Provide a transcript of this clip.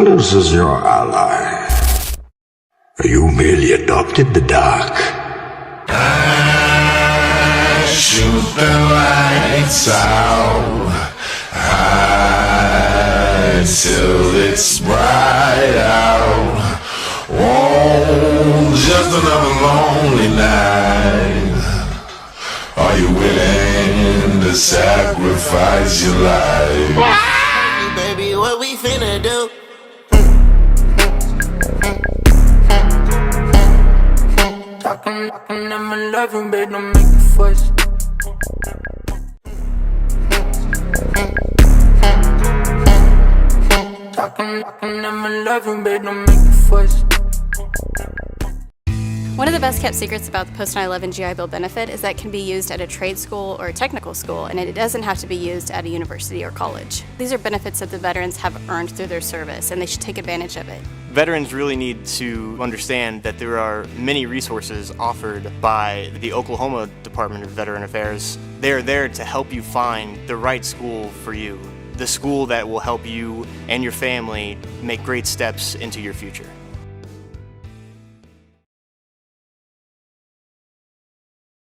darkness as your ally. You merely adopted the dark. I shoot the lights out high till it's bright out. Oh, just another lonely night. Are you willing to sacrifice your life? Baby, what we finna do? Talking in my living bed, don't make a fuss. Talking in my living bed, don't make a fuss. One of the best kept secrets about the post 9/11 GI Bill benefit is that it can be used at a trade school or a technical school, and it doesn't have to be used at a university or college. These are benefits that the veterans have earned through their service, and they should take advantage of it. Veterans really need to understand that there are many resources offered by the Oklahoma Department of Veteran Affairs. They are there to help you find the right school for you, the school that will help you and your family make great steps into your future.